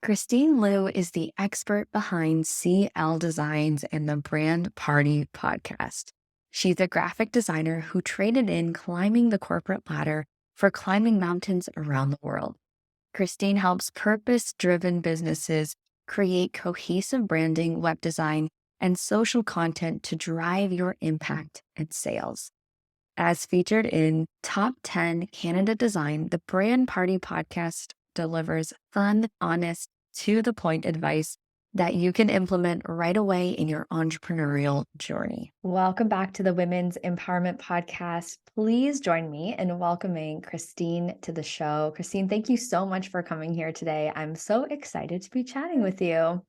Christine Lieu is the expert behind CL Designs and the Brand Party podcast. She's a graphic designer who traded in climbing the corporate ladder for climbing mountains around the world. Christine helps purpose driven businesses create cohesive branding, web design, and social content to drive your impact and sales. As featured in Top 10 Canada Design, the Brand Party podcast delivers fun, honest, to the point advice that you can implement right away in your entrepreneurial journey. Welcome back to the Women's Empowerment Podcast. Please join me in welcoming Christine to the show. Christine, thank you so much for coming here today. I'm so excited to be chatting with you.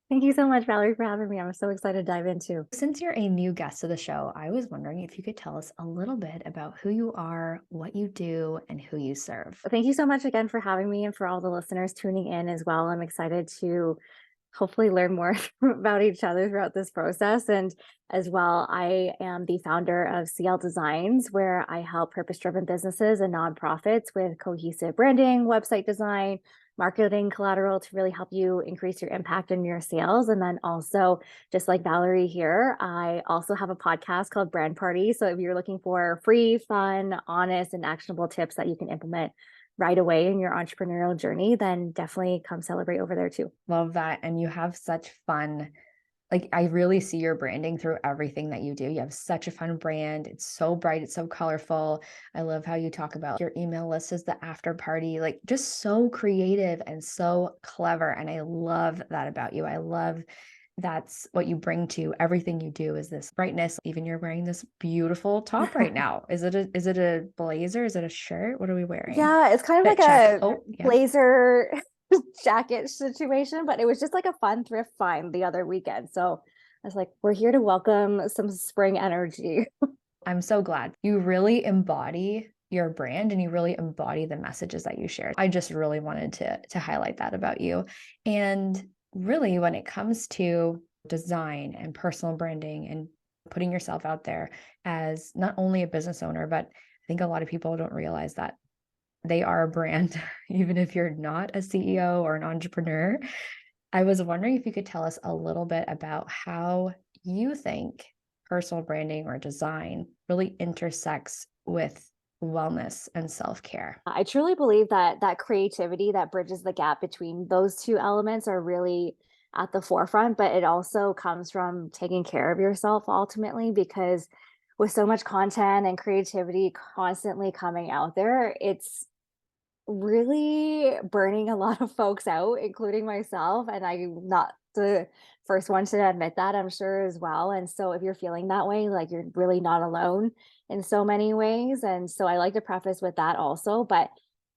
Thank you so much, Valerie, for having me. I'm so excited to dive into. Since you're a new guest of the show, I was wondering if you could tell us a little bit about who you are, what you do, and who you serve. Thank you so much again for having me and for all the listeners tuning in as well. I'm excited to hopefully learn more about each other throughout this process. And as well, I am the founder of CL Designs, where I help purpose-driven businesses and nonprofits with cohesive branding, website design, marketing collateral to really help you increase your impact and your sales. And then also, just like Valerie here, I also have a podcast called Brand Party. So if you're looking for free, fun, honest, and actionable tips that you can implement right away in your entrepreneurial journey, then definitely come celebrate over there too. Love that. And you have such fun. Like, I really see your branding through everything that you do. You have such a fun brand. It's so bright. It's so colorful. I love how you talk about your email list as the after party, like just so creative and so clever. And I love that about you. I love that's what you bring to everything you do is this brightness. Even you're wearing this beautiful top right now. Is it a blazer? Is it a shirt? What are we wearing? Yeah, it's kind of like Check. a Oh, yeah. blazer jacket situation, but it was just like a fun thrift find the other weekend. So I was like, we're here to welcome some spring energy. I'm so glad you really embody your brand and you really embody the messages that you shared. I just really wanted to highlight that about you. And really, when it comes to design and personal branding and putting yourself out there as not only a business owner, but I think a lot of people don't realize that they are a brand, even if you're not a CEO or an entrepreneur. I was wondering if you could tell us a little bit about how you think personal branding or design really intersects with wellness and self-care. I truly believe that that creativity that bridges the gap between those two elements are really at the forefront, but it also comes from taking care of yourself ultimately, because with so much content and creativity constantly coming out there, it's really burning a lot of folks out, including myself. And I'm not the first one to admit that, I'm sure as well. And so if you're feeling that way, like you're really not alone in so many ways. And so I like to preface with that also. But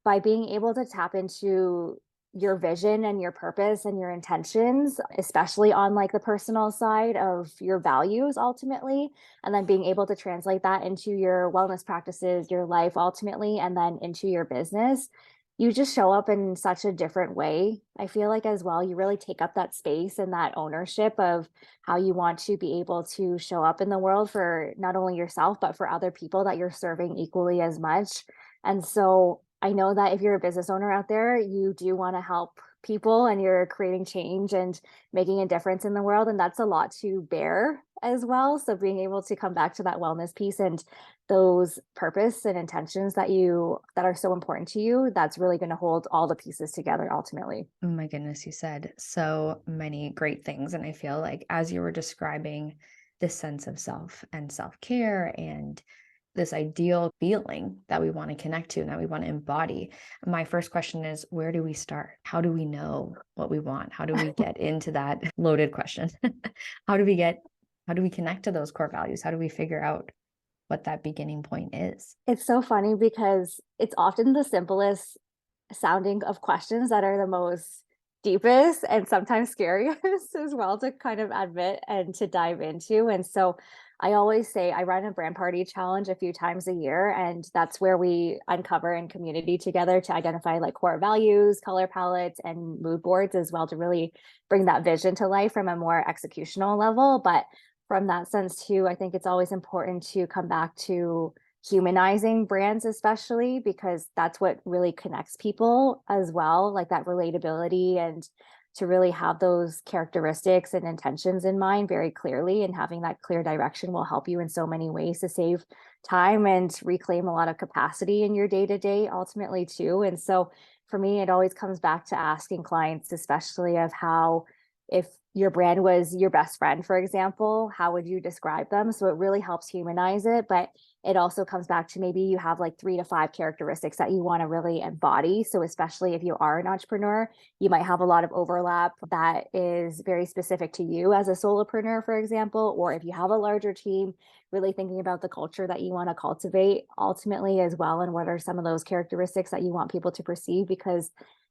by being able to tap into your vision and your purpose and your intentions, especially on like the personal side of your values ultimately, and then being able to translate that into your wellness practices, your life ultimately, and then into your business, you just show up in such a different way. I feel like as well, you really take up that space and that ownership of how you want to be able to show up in the world for not only yourself, but for other people that you're serving equally as much. And so I know that if you're a business owner out there, you do want to help people and you're creating change and making a difference in the world. And that's a lot to bear as well. So being able to come back to that wellness piece and those purpose and intentions that are so important to you, that's really going to hold all the pieces together ultimately. Oh my goodness, you said so many great things. And I feel like as you were describing this sense of self and self-care and this ideal feeling that we want to connect to and that we want to embody. My first question is, where do we start? How do we know what we want? How do we get into that loaded question? How do we connect to those core values? How do we figure out what that beginning point is? It's so funny because it's often the simplest sounding of questions that are the most deepest and sometimes scariest as well to kind of admit and to dive into. And so I always say I run a brand party challenge a few times a year, and that's where we uncover in community together to identify like core values, color palettes, and mood boards as well to really bring that vision to life from a more executional level. But from that sense too, I think it's always important to come back to humanizing brands, especially because that's what really connects people as well, like that relatability, and to really have those characteristics and intentions in mind very clearly, and having that clear direction will help you in so many ways to save time and reclaim a lot of capacity in your day to day ultimately too. And so for me, it always comes back to asking clients, especially of how, if your brand was your best friend, for example, how would you describe them? So it really helps humanize it. But it also comes back to maybe you have like 3 to 5 characteristics that you want to really embody. So especially if you are an entrepreneur, you might have a lot of overlap that is very specific to you as a solopreneur, for example, or if you have a larger team, really thinking about the culture that you want to cultivate ultimately as well. And what are some of those characteristics that you want people to perceive? Because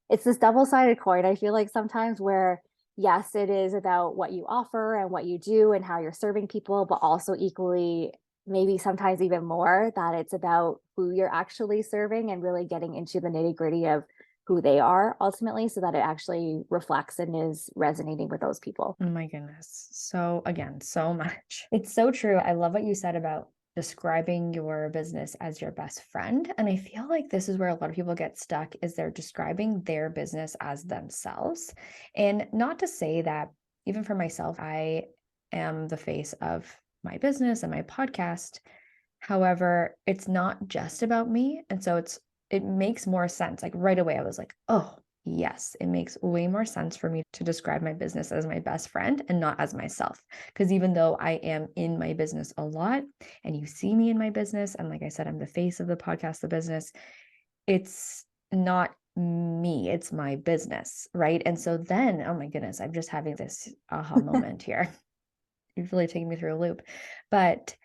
it's this double-sided coin, I feel like sometimes, where yes, it is about what you offer and what you do and how you're serving people, but also equally, maybe sometimes even more, that it's about who you're actually serving and really getting into the nitty gritty of who they are ultimately, so that it actually reflects and is resonating with those people. Oh my goodness. So again, so much. It's so true. I love what you said about describing your business as your best friend. And I feel like this is where a lot of people get stuck, is they're describing their business as themselves. And not to say that, even for myself, I am the face of my business and my podcast. However, it's not just about me. And so it makes more sense. Like right away, I was like, oh, yes, it makes way more sense for me to describe my business as my best friend and not as myself. Because even though I am in my business a lot and you see me in my business, and like I said, I'm the face of the podcast, the business, it's not me, it's my business. Right. And so then, oh my goodness, I'm just having this aha moment here. You've really taken me through a loop. But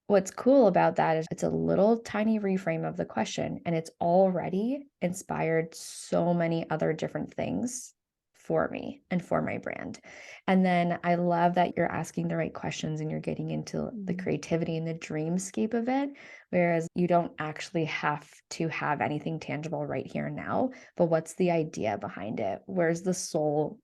what's cool about that is it's a little tiny reframe of the question, and it's already inspired so many other different things for me and for my brand. And then I love that you're asking the right questions and you're getting into the Mhm. creativity and the dreamscape of it, whereas you don't actually have to have anything tangible right here and now. But what's the idea behind it? Where's the soul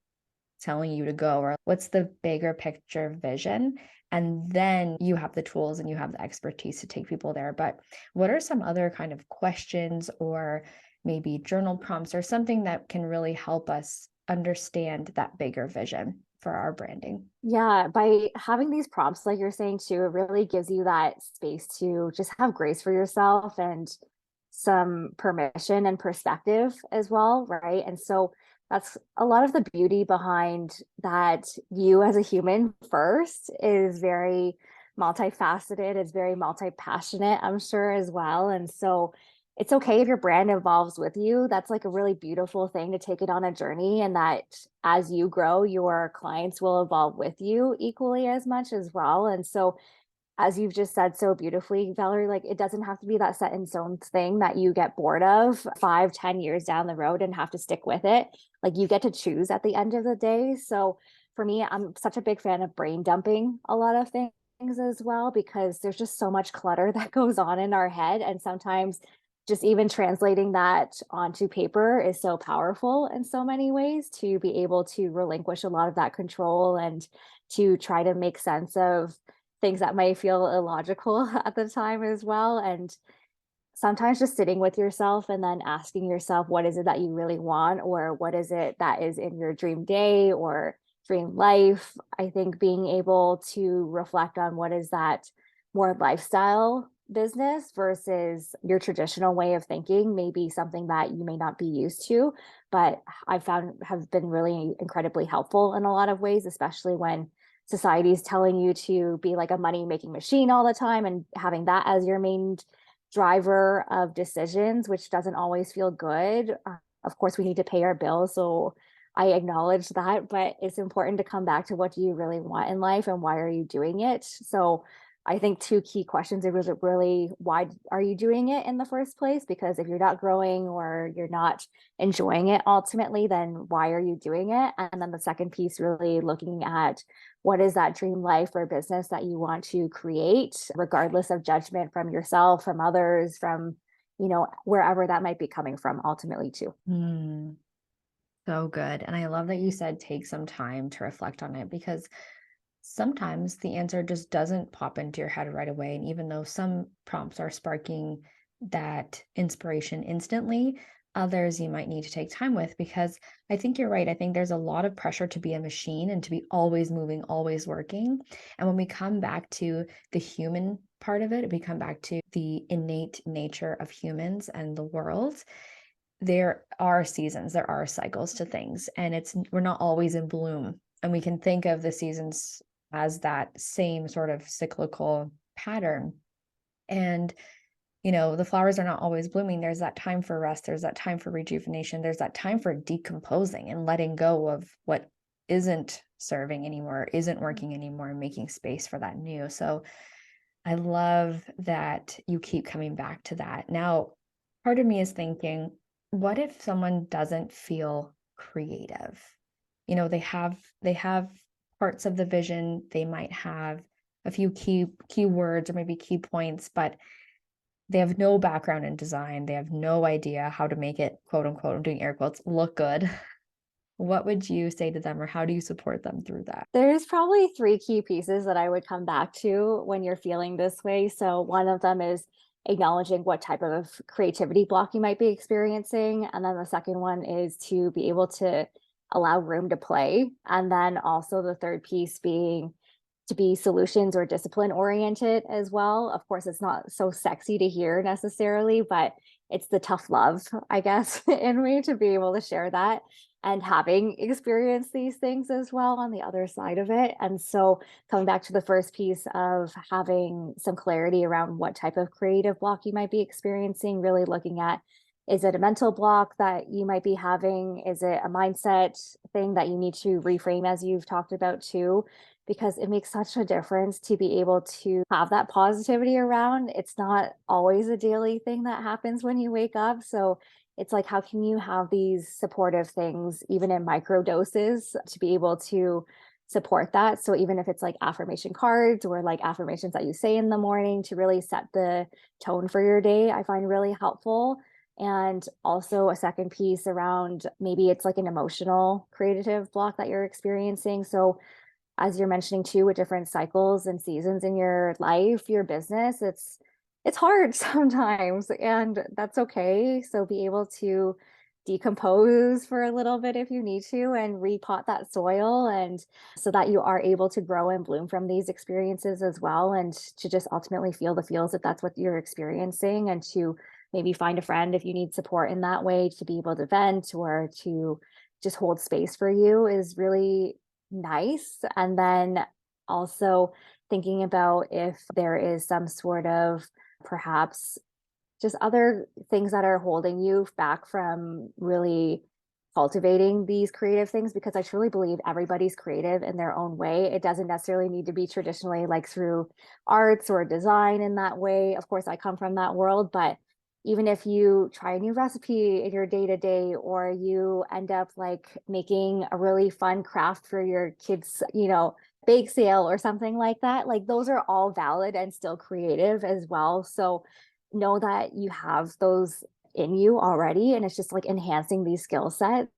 telling you to go, or what's the bigger picture vision? And then you have the tools and you have the expertise to take people there. But what are some other kind of questions or maybe journal prompts or something that can really help us understand that bigger vision for our branding? Yeah, by having these prompts, like you're saying too, it really gives you that space to just have grace for yourself and some permission and perspective as well, right? And so that's a lot of the beauty behind that. You as a human first is very multifaceted, it's very multi-passionate, I'm sure, as well. And so it's okay if your brand evolves with you. That's like a really beautiful thing, to take it on a journey, and that as you grow, your clients will evolve with you equally as much as well. And so, as you've just said so beautifully, Valerie, like it doesn't have to be that set in stone thing that you get bored of 5, 10 years down the road and have to stick with it. Like you get to choose at the end of the day. So for me, I'm such a big fan of brain dumping a lot of things as well, because there's just so much clutter that goes on in our head. And sometimes just even translating that onto paper is so powerful in so many ways, to be able to relinquish a lot of that control and to try to make sense of things that might feel illogical at the time as well. And sometimes just sitting with yourself and then asking yourself, what is it that you really want? Or what is it that is in your dream day or dream life? I think being able to reflect on what is that more lifestyle business versus your traditional way of thinking may be something that you may not be used to, but I found have been really incredibly helpful in a lot of ways, especially when society is telling you to be like a money making machine all the time, and having that as your main driver of decisions, which doesn't always feel good. Of course, we need to pay our bills. So I acknowledge that, but it's important to come back to, what do you really want in life and why are you doing it? So I think 2 key questions are really, why are you doing it in the first place? Because if you're not growing or you're not enjoying it ultimately, then why are you doing it? And then the second piece, really looking at what is that dream life or business that you want to create, regardless of judgment from yourself, from others, from, wherever that might be coming from ultimately too. So good. And I love that you said take some time to reflect on it, because Sometimes the answer just doesn't pop into your head right away. And even though some prompts are sparking that inspiration instantly, others you might need to take time with because I think you're right. I think there's a lot of pressure to be a machine and to be always moving, always working. And when we come back to the human part of it, we come back to the innate nature of humans and the world. There are seasons, there are cycles to things, and we're not always in bloom. And we can think of the seasons as that same sort of cyclical pattern. And, the flowers are not always blooming. There's that time for rest, there's that time for rejuvenation, there's that time for decomposing and letting go of what isn't serving anymore, isn't working anymore, and making space for that new. So I love that you keep coming back to that. Now, part of me is thinking, what if someone doesn't feel creative? They have parts of the vision, they might have a few key words or maybe key points, but they have no background in design. They have no idea how to make it, quote unquote, I'm doing air quotes, look good. What would you say to them or how do you support them through that? There's probably 3 key pieces that I would come back to when you're feeling this way. So one of them is acknowledging what type of creativity block you might be experiencing, and then the second one is to be able to allow room to play, and then also the third piece being to be solutions or discipline oriented as well. Of course, it's not so sexy to hear necessarily, but it's the tough love, I guess, in me to be able to share that and having experienced these things as well on the other side of it. And so, coming back to the first piece of having some clarity around what type of creative block you might be experiencing, really looking at, is it a mental block that you might be having? Is it a mindset thing that you need to reframe, as you've talked about too? Because it makes such a difference to be able to have that positivity around. It's not always a daily thing that happens when you wake up. So it's like, how can you have these supportive things, even in micro doses, to be able to support that? So even if it's like affirmation cards or like affirmations that you say in the morning to really set the tone for your day, I find really helpful. And also a second piece around, maybe it's like an emotional creative block that you're experiencing. So as you're mentioning too, with different cycles and seasons in your life, your business, it's hard sometimes, and that's okay. So be able to decompose for a little bit if you need to and repot that soil, and so that you are able to grow and bloom from these experiences as well, and to just ultimately feel the feels if that's what you're experiencing, and to maybe find a friend if you need support in that way to be able to vent or to just hold space for you is really nice. And then also thinking about if there is some sort of perhaps just other things that are holding you back from really cultivating these creative things, because I truly believe everybody's creative in their own way. It doesn't necessarily need to be traditionally like through arts or design in that way. Of course, I come from that world, but even if you try a new recipe in your day to day, or you end up like making a really fun craft for your kids, bake sale or something like that, like those are all valid and still creative as well. So know that you have those in you already, and it's just like enhancing these skill sets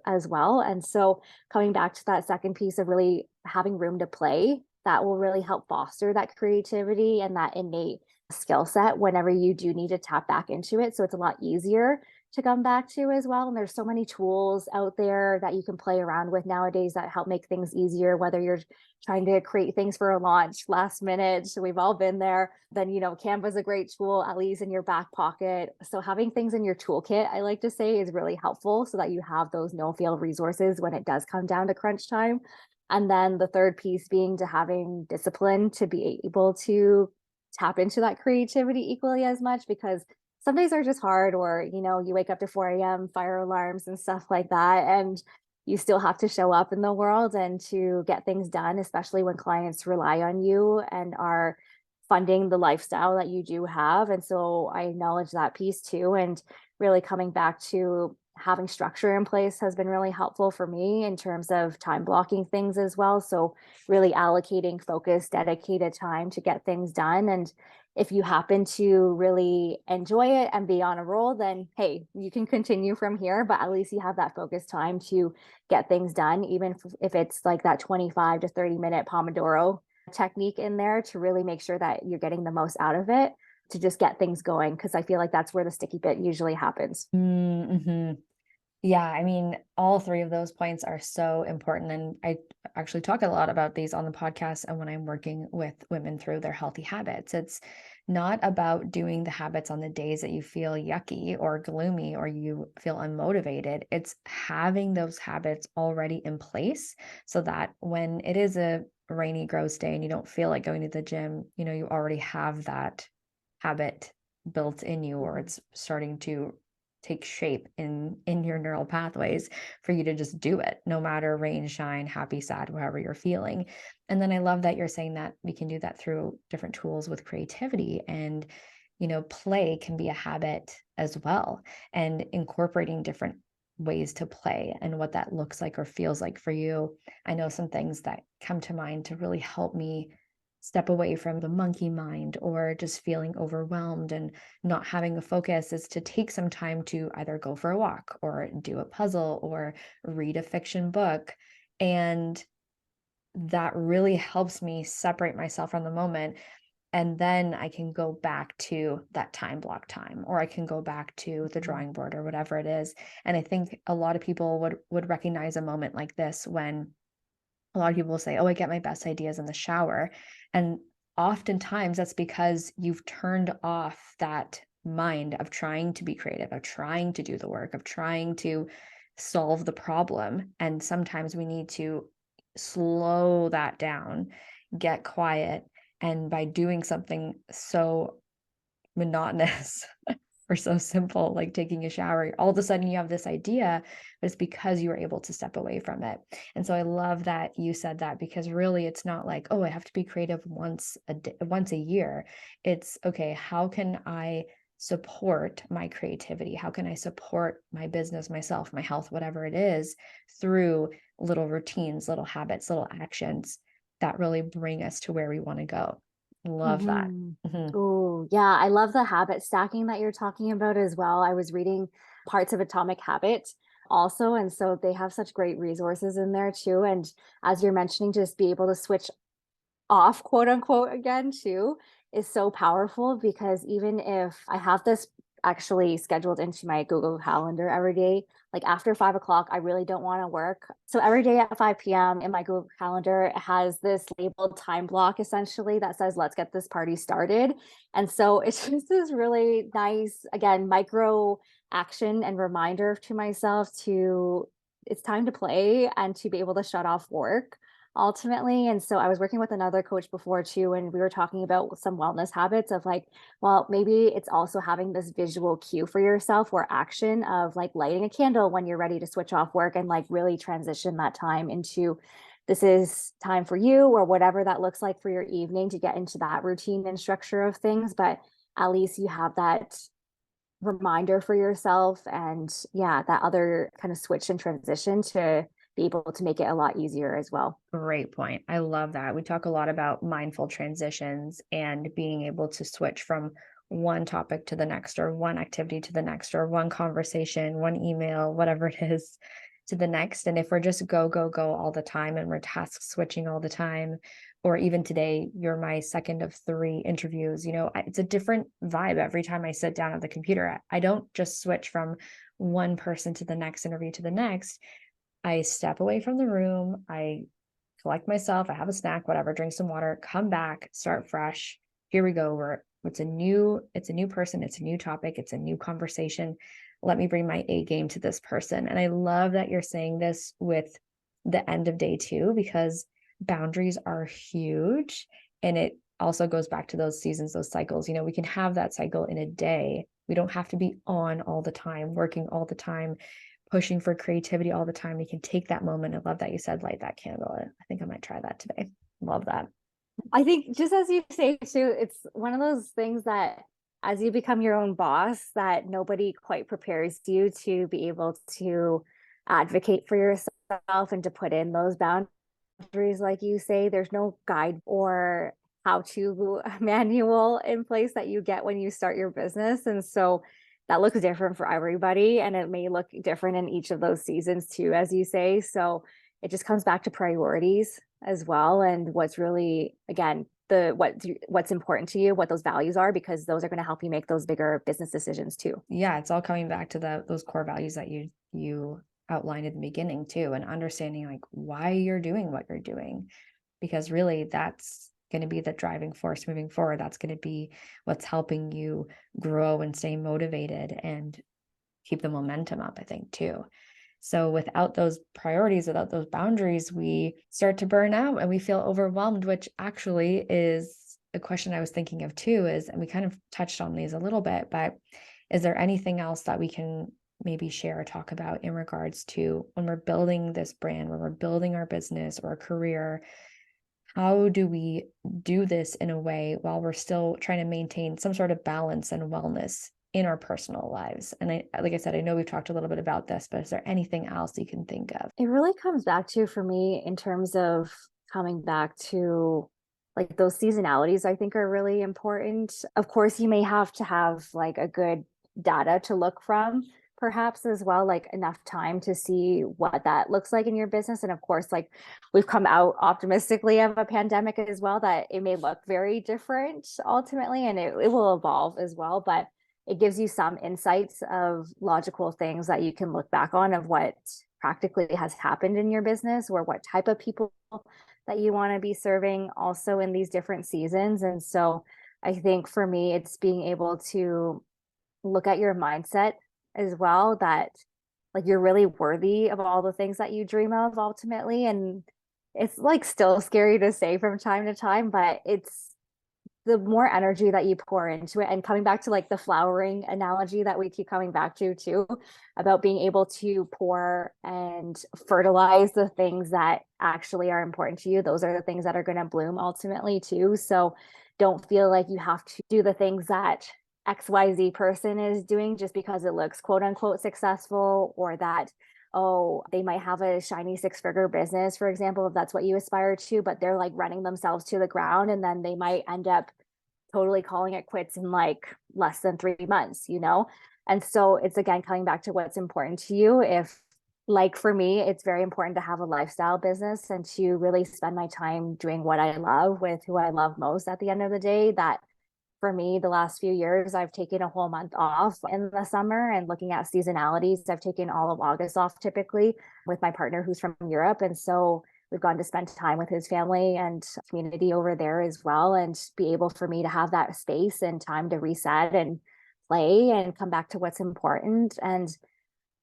as well. And so coming back to that second piece of really having room to play, that will really help foster that creativity and that innate skill set whenever you do need to tap back into it. So it's a lot easier to come back to as well. And there's so many tools out there that you can play around with nowadays that help make things easier, whether you're trying to create things for a launch last minute. So we've all been there. Then, Canva's a great tool, at least in your back pocket. So having things in your toolkit, I like to say, is really helpful so that you have those no fail resources when it does come down to crunch time. And then the third piece being to having discipline to be able to tap into that creativity equally as much, because some days are just hard, or you wake up to 4 a.m. fire alarms and stuff like that, and you still have to show up in the world and to get things done, especially when clients rely on you and are funding the lifestyle that you do have. And so I acknowledge that piece too, and really coming back to having structure in place has been really helpful for me in terms of time blocking things as well. So really allocating focused, dedicated time to get things done. And if you happen to really enjoy it and be on a roll, then hey, you can continue from here, but at least you have that focused time to get things done, even if it's like that 25 to 30-minute Pomodoro technique in there to really make sure that you're getting the most out of it to just get things going. Cause I feel like that's where the sticky bit usually happens. Mm-hmm. Yeah, I mean, all three of those points are so important. And I actually talk a lot about these on the podcast and when I'm working with women through their healthy habits. It's not about doing the habits on the days that you feel yucky or gloomy or you feel unmotivated. It's having those habits already in place so that when it is a rainy, gross day and you don't feel like going to the gym, you already have that habit built in you, or Mhm. it's starting to take shape in your neural pathways for you to just do it no matter rain, shine, happy, sad, however you're feeling. And then I love that you're saying that we can do that through different tools with creativity, and play can be a habit as well, and incorporating different ways to play and what that looks like or feels like for you. I know some things that come to mind to really help me step away from the monkey mind or just feeling overwhelmed and not having a focus is to take some time to either go for a walk or do a puzzle or read a fiction book. And that really helps me separate myself from the moment. And then I can go back to that time block time, or I can go back to the Mhm. drawing board or whatever it is. And I think a lot of people would recognize a moment like this when a lot of people will say, "Oh, I get my best ideas in the shower." And oftentimes that's because you've turned off that mind of trying to be creative, of trying to do the work, of trying to solve the problem. And sometimes we need to slow that down, get quiet. And by doing something so monotonous or so simple, like taking a shower, all of a sudden you have this idea, but it's because you were able to step away from it. And so I love that you said that, because really it's not like, oh, I have to be creative once a year. It's okay, how can I support my creativity? How can I support my business, myself, my health, whatever it is, through little routines, little habits, little actions that really bring us to where we want to go. Love that. Mhm. Mhm. Oh, yeah. I love the habit stacking that you're talking about as well. I was reading parts of Atomic Habit also. And so they have such great resources in there too. And as you're mentioning, just be able to switch off, quote unquote, again, too, is so powerful because even if I have this actually scheduled into my Google Calendar every day, like after 5 o'clock, I really don't want to work. So every day at 5 p.m. in my Google Calendar, it has this labeled time block essentially that says, let's get this party started. And so it's just this really nice, again, micro action and reminder to myself to it's time to play and to be able to shut off work ultimately. And so I was working with another coach before too, and we were talking about some wellness habits of like, well, maybe it's also having this visual cue for yourself or action of like lighting a candle when you're ready to switch off work and like really transition that time into this is time for you or whatever that looks like for your evening to get into that routine and structure of things. But at least you have that reminder for yourself and yeah, that other kind of switch and transition to be able to make it a lot easier as well. Great point. I love that. We talk a lot about mindful transitions and being able to switch from one topic to the next, or one activity to the next, or one conversation, one email, whatever it is, to the next. And if we're just go, go, go all the time and we're task switching all the time, or even today, you're my second of three interviews, it's a different vibe every time I sit down at the computer. I don't just switch from one person to the next interview to the next. I step away from the room. I collect myself, I have a snack, whatever, drink some water, come back, start fresh. Here we go. It's a new person, it's a new topic, it's a new conversation. Let me bring my A game to this person. And I love that you're saying this with the end of day two, because boundaries are huge. And it also goes back to those seasons, those cycles. We can have that cycle in a day. We don't have to be on all the time, working all the time, pushing for creativity all the time. We can take that moment. I love that you said light that candle. I think I might try that today. Love that. I think just as you say too, it's one of those things that as you become your own boss, that nobody quite prepares you to be able to advocate for yourself and to put in those boundaries, like you say. There's no guide or how-to manual in place that you get when you start your business. And so that looks different for everybody, and it may look different in each of those seasons too, as you say. So it just comes back to priorities as well, and what's really, again, what's important to you, what those values are, because those are going to help you make those bigger business decisions too. Yeah, it's all coming back to those core values that you outlined at the beginning too, and understanding like why you're doing what you're doing. Because really that's going to be the driving force moving forward. That's going to be what's helping you grow and stay motivated and keep the momentum up, I think, too. So without those priorities, without those boundaries, we start to burn out and we feel overwhelmed, which actually is a question I was thinking of too, is, and we kind of touched on these a little bit, but is there anything else that we can maybe share or talk about in regards to when we're building this brand, when we're building our business or a career? How do we do this in a way while we're still trying to maintain some sort of balance and wellness in our personal lives? And like I said, I know we've talked a little bit about this, but is there anything else you can think of? It really comes back to, for me, in terms of coming back to like those seasonalities, I think are really important. Of course, you may have to have like a good data to look from, perhaps as well, like enough time to see what that looks like in your business. And of course, like we've come out optimistically of a pandemic as well, that it may look very different ultimately, and it will evolve as well. But it gives you some insights of logical things that you can look back on of what practically has happened in your business, or what type of people that you want to be serving also in these different seasons. And so I think for me, it's being able to look at your mindset as well, that like you're really worthy of all the things that you dream of ultimately. And it's like still scary to say from time to time, but it's the more energy that you pour into it, and coming back to like the flowering analogy that we keep coming back to too, about being able to pour and fertilize the things that actually are important to you, those are the things that are going to bloom ultimately too. So don't feel like you have to do the things that XYZ person is doing just because it looks quote unquote successful, or that, oh, they might have a shiny six-figure business, for example, if that's what you aspire to, but they're like running themselves to the ground, and then they might end up totally calling it quits in like less than 3 months, you know? And so it's again coming back to what's important to you. If, like for me, it's very important to have a lifestyle business and to really spend my time doing what I love with who I love most at the end of the day. That for me, the last few years, I've taken a whole month off in the summer, and looking at seasonalities, I've taken all of August off typically with my partner who's from Europe. And so we've gone to spend time with his family and community over there as well, and be able for me to have that space and time to reset and play and come back to what's important. And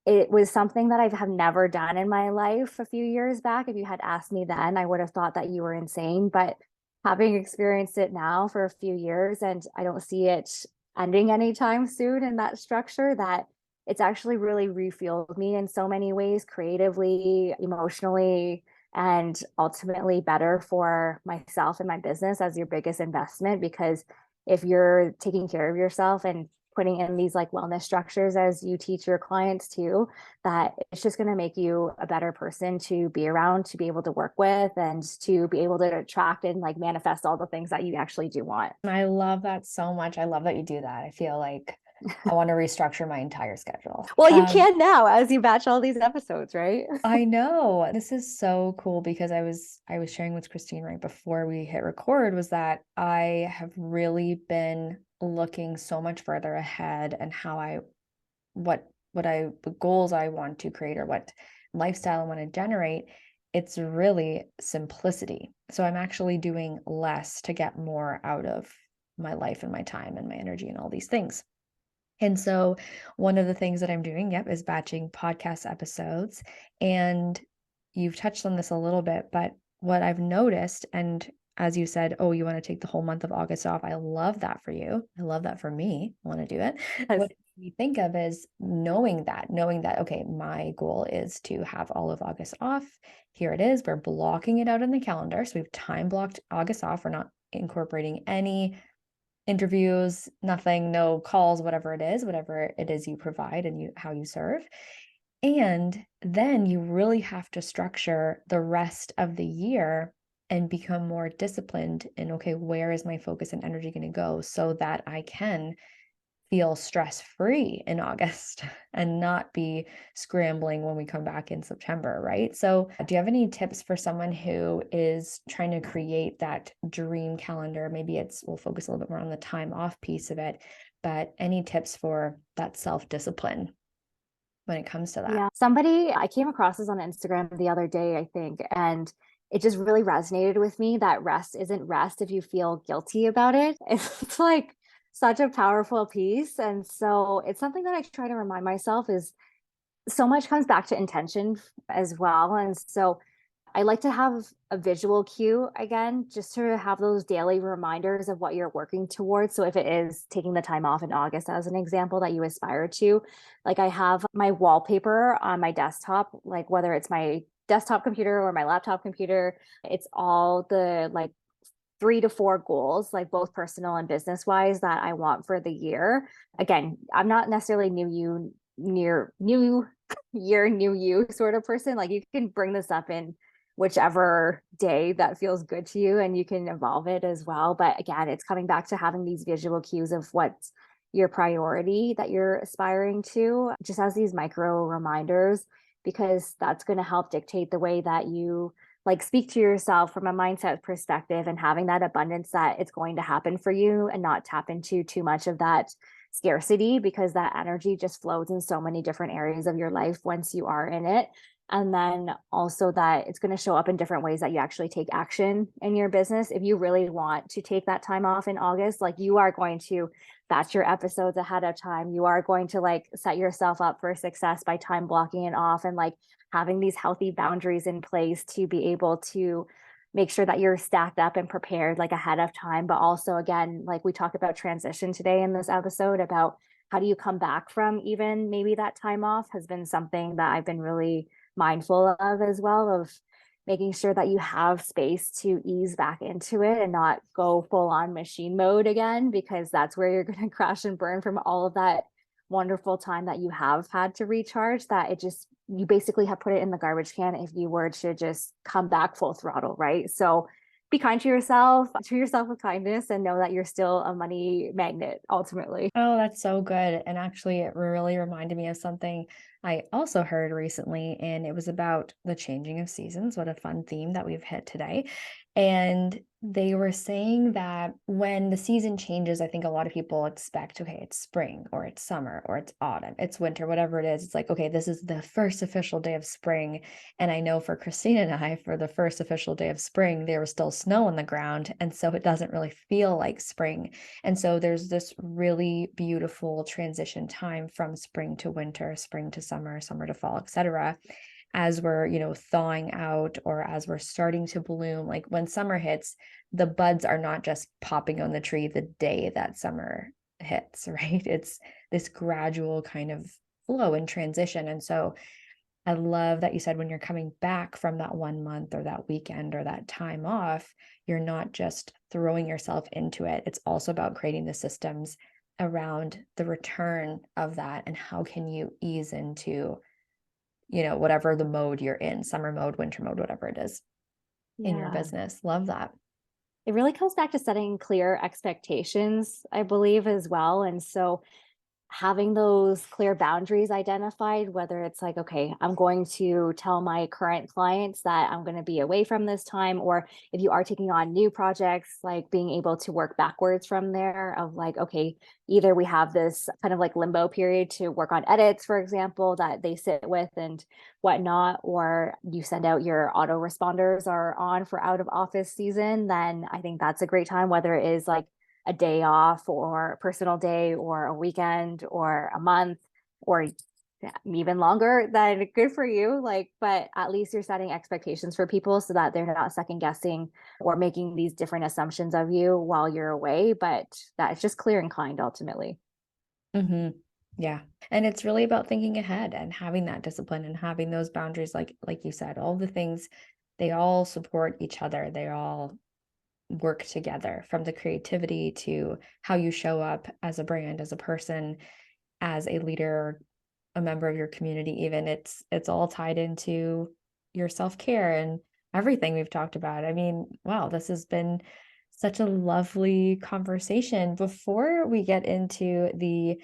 it was something that I have never done in my life a few years back. If you had asked me then, I would have thought that you were insane. But having experienced it now for a few years, and I don't see it ending anytime soon in that structure, that it's actually really refueled me in so many ways, creatively, emotionally, and ultimately better for myself and my business as your biggest investment. Because if you're taking care of yourself and putting in these like wellness structures as you teach your clients too, that it's just going to make you a better person to be around, to be able to work with, and to be able to attract and like manifest all the things that you actually do want. I love that so much. I love that you do that. I feel like I want to restructure my entire schedule. Well, you can now as you batch all these episodes, right? I know. This is so cool because I was sharing with Christine right before we hit record was that I have really been looking so much further ahead and how the goals I want to create or what lifestyle I want to generate. It's really simplicity. So I'm actually doing less to get more out of my life and my time and my energy and all these things. And so one of the things that I'm doing, yep, is batching podcast episodes. And you've touched on this a little bit, but what I've noticed, and as you said, oh, you want to take the whole month of August off. I love that for you. I love that for me. I want to do it. What we think of is knowing that, okay, my goal is to have all of August off. Here it is. We're blocking it out in the calendar. So we've time blocked August off. We're not incorporating any interviews, nothing, no calls, whatever it is you provide and how you serve. And then you really have to structure the rest of the year and become more disciplined in, okay, where is my focus and energy going to go so that I can feel stress free in August and not be scrambling when we come back in September, right? So, do you have any tips for someone who is trying to create that dream calendar? Maybe we'll focus a little bit more on the time off piece of it, but any tips for that self discipline when it comes to that? Yeah. Somebody I came across this on Instagram the other day, I think, and it just really resonated with me that rest isn't rest if you feel guilty about it. It's like such a powerful piece. And so it's something that I try to remind myself is so much comes back to intention as well. And so I like to have a visual cue again, just to have those daily reminders of what you're working towards. So if it is taking the time off in August, as an example, that you aspire to, like I have my wallpaper on my desktop, like whether it's my desktop computer or my laptop computer, it's all the like 3 to 4 goals, like both personal and business wise, that I want for the year. Again, I'm not necessarily new year, new you sort of person. Like you can bring this up in whichever day that feels good to you and you can evolve it as well. But again, it's coming back to having these visual cues of what's your priority that you're aspiring to, just as these micro reminders, because that's going to help dictate the way that you like speak to yourself from a mindset perspective and having that abundance that it's going to happen for you and not tap into too much of that scarcity, because that energy just flows in so many different areas of your life once you are in it. And then also that it's going to show up in different ways that you actually take action in your business. If you really want to take that time off in August, like you are going to batch your episodes ahead of time. You are going to like set yourself up for success by time blocking it off and like having these healthy boundaries in place to be able to make sure that you're stacked up and prepared like ahead of time. But also, again, like we talk about transition today in this episode about how do you come back from even maybe that time off has been something that I've been really mindful of as well, of making sure that you have space to ease back into it and not go full on machine mode again, because that's where you're going to crash and burn from all of that wonderful time that you have had to recharge, that it just you basically have put it in the garbage can if you were to just come back full throttle, right? So be kind to yourself, treat yourself with kindness, and know that you're still a money magnet ultimately. Oh, that's so good. And actually, it really reminded me of something I also heard recently, and it was about the changing of seasons. What a fun theme that we've hit today. And they were saying that when the season changes, I think a lot of people expect, okay, it's spring or it's summer or it's autumn, it's winter, whatever it is. It's like, okay, this is the first official day of spring. And I know for Christina and I, for the first official day of spring, there was still snow on the ground. And so it doesn't really feel like spring. And so there's this really beautiful transition time from spring to winter, spring to summer, summer to fall, etc. As we're, thawing out or as we're starting to bloom. Like when summer hits, the buds are not just popping on the tree the day that summer hits, right? It's this gradual kind of flow and transition. And so I love that you said when you're coming back from that 1 month or that weekend or that time off, you're not just throwing yourself into it. It's also about creating the systems around the return of that and how can you ease into, whatever the mode you're in, summer mode, winter mode, whatever it is in your Yeah. business. Love that. It really comes back to setting clear expectations, I believe, as well. And so having those clear boundaries identified, whether it's like, okay, I'm going to tell my current clients that I'm going to be away from this time, or if you are taking on new projects, like being able to work backwards from there of like, okay, either we have this kind of like limbo period to work on edits, for example, that they sit with and whatnot, or you send out your autoresponders are on for out of office season, then I think that's a great time, whether it is like a day off or a personal day or a weekend or a month or even longer, then good for you. Like, but at least you're setting expectations for people so that they're not second guessing or making these different assumptions of you while you're away, but that's just clear and kind ultimately. Hmm. Yeah. And it's really about thinking ahead and having that discipline and having those boundaries, like you said, all the things, they all support each other. They all work together, from the creativity to how you show up as a brand, as a person, as a leader, a member of your community. Even it's all tied into your self-care. And everything we've talked about. I mean, wow, this has been such a lovely conversation. Before we get into the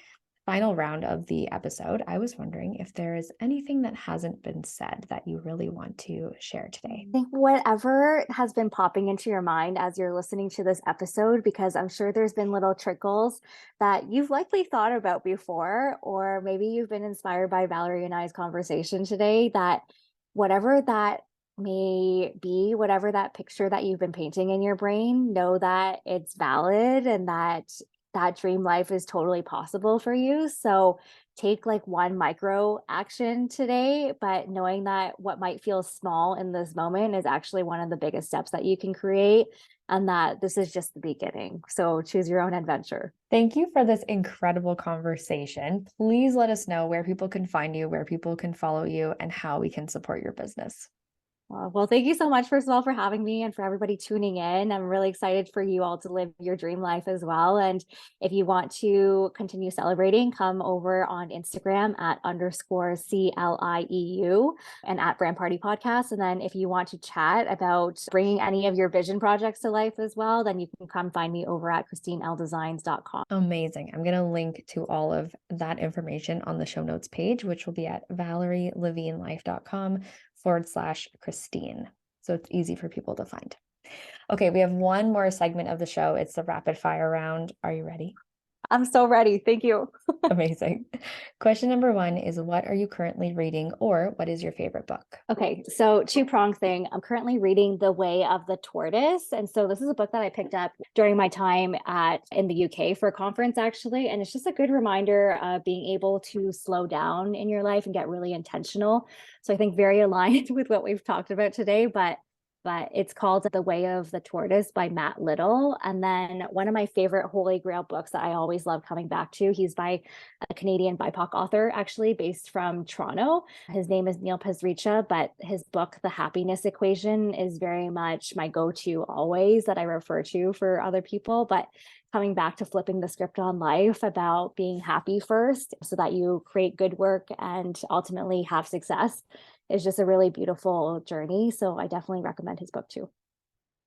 final round of the episode, I was wondering if there is anything that hasn't been said that you really want to share today. Think whatever has been popping into your mind as you're listening to this episode, because I'm sure there's been little trickles that you've likely thought about before, or maybe you've been inspired by Valerie and I's conversation today, that whatever that may be, whatever that picture that you've been painting in your brain, know that it's valid and that that dream life is totally possible for you. So take like one micro action today, but knowing that what might feel small in this moment is actually one of the biggest steps that you can create, and that this is just the beginning. So choose your own adventure. Thank you for this incredible conversation. Please let us know where people can find you, where people can follow you, and how we can support your business. Well, thank you so much, first of all, for having me and for everybody tuning in. I'm really excited for you all to live your dream life as well. And if you want to continue celebrating, come over on Instagram at _CLIEU and at Brand Party Podcast. And then if you want to chat about bringing any of your vision projects to life as well, then you can come find me over at ChristineLDesigns.com. Amazing. I'm going to link to all of that information on the show notes page, which will be at ValerieLaVigneLife.com/Christine. So it's easy for people to find. Okay, we have one more segment of the show. It's the rapid fire round. Are you ready? I'm so ready. Thank you. Amazing. Question number 1 is, what are you currently reading, or what is your favorite book? Okay, so two-prong thing. I'm currently reading The Way of the Tortoise. And so this is a book that I picked up during my time in the UK for a conference, actually. And it's just a good reminder of being able to slow down in your life and get really intentional. So I think very aligned with what we've talked about today, but it's called The Way of the Tortoise by Matt Little. And then one of my favorite Holy Grail books that I always love coming back to, he's by a Canadian BIPOC author, actually based from Toronto. His name is Neil Pasricha, but his book, The Happiness Equation, is very much my go-to always, that I refer to for other people. But coming back to flipping the script on life about being happy first so that you create good work and ultimately have success is just a really beautiful journey. So I definitely recommend his book too.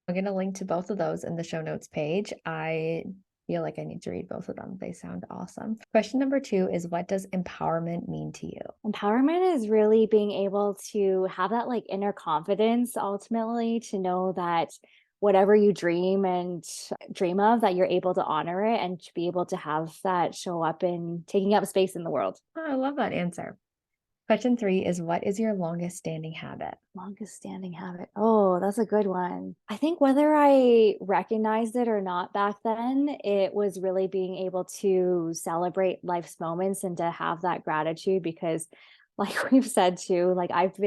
I'm going to link to both of those in the show notes page. I feel like I need to read both of them. They sound awesome. Question number 2 is, what does empowerment mean to you? Empowerment is really being able to have that like inner confidence, ultimately, to know that whatever you dream of, that you're able to honor it and to be able to have that show up in taking up space in the world. Oh, I love that answer. Question 3 is, what is your longest standing habit? Longest standing habit. Oh, that's a good one. I think whether I recognized it or not back then, it was really being able to celebrate life's moments and to have that gratitude, because like we've said too, like I've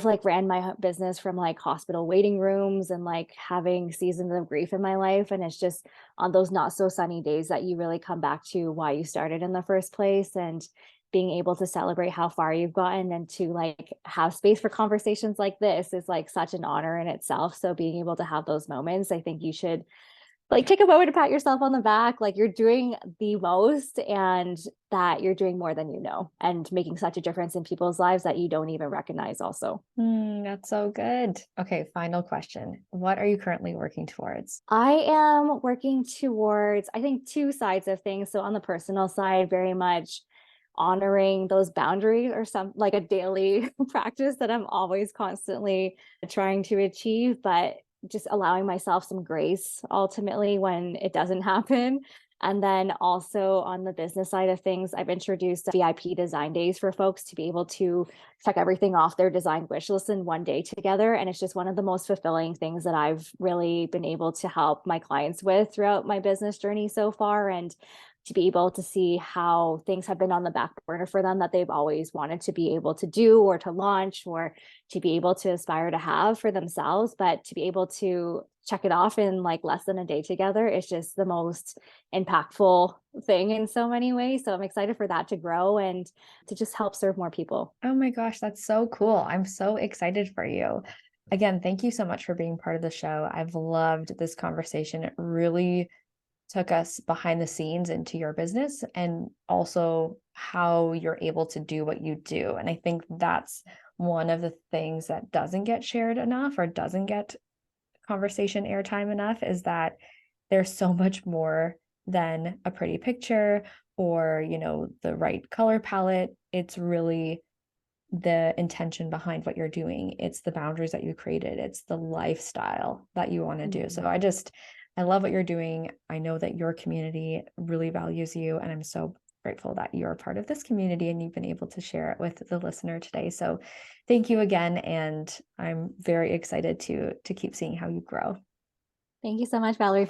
like ran my business from like hospital waiting rooms and like having seasons of grief in my life. And it's just on those not so sunny days that you really come back to why you started in the first place, and being able to celebrate how far you've gotten and to like have space for conversations like this is like such an honor in itself. So being able to have those moments, I think you should like take a moment to pat yourself on the back, like you're doing the most and that you're doing more than you know, and making such a difference in people's lives that you don't even recognize also. That's so good. Okay, final question. What are you currently working towards? I am working towards, I think, two sides of things. So on the personal side, very much honoring those boundaries, or some like a daily practice that I'm always constantly trying to achieve, but just allowing myself some grace ultimately when it doesn't happen. And then also on the business side of things, I've introduced VIP design days for folks to be able to check everything off their design wish list in one day together. And it's just one of the most fulfilling things that I've really been able to help my clients with throughout my business journey so far. And to be able to see how things have been on the back burner for them that they've always wanted to be able to do or to launch or to be able to aspire to have for themselves, but to be able to check it off in like less than a day together is just the most impactful thing in so many ways. So I'm excited for that to grow and to just help serve more people. Oh my gosh, that's so cool. I'm so excited for you. Again, thank you so much for being part of the show. I've loved this conversation. It really took us behind the scenes into your business and also how you're able to do what you do. And I think that's one of the things that doesn't get shared enough or doesn't get conversation airtime enough is that there's so much more than a pretty picture or, the right color palette. It's really the intention behind what you're doing. It's the boundaries that you created. It's the lifestyle that you want to do. So Mhm. I love what you're doing. I know that your community really values you, and I'm so grateful that you're a part of this community and you've been able to share it with the listener today. So thank you again. And I'm very excited to keep seeing how you grow. Thank you so much, Valerie,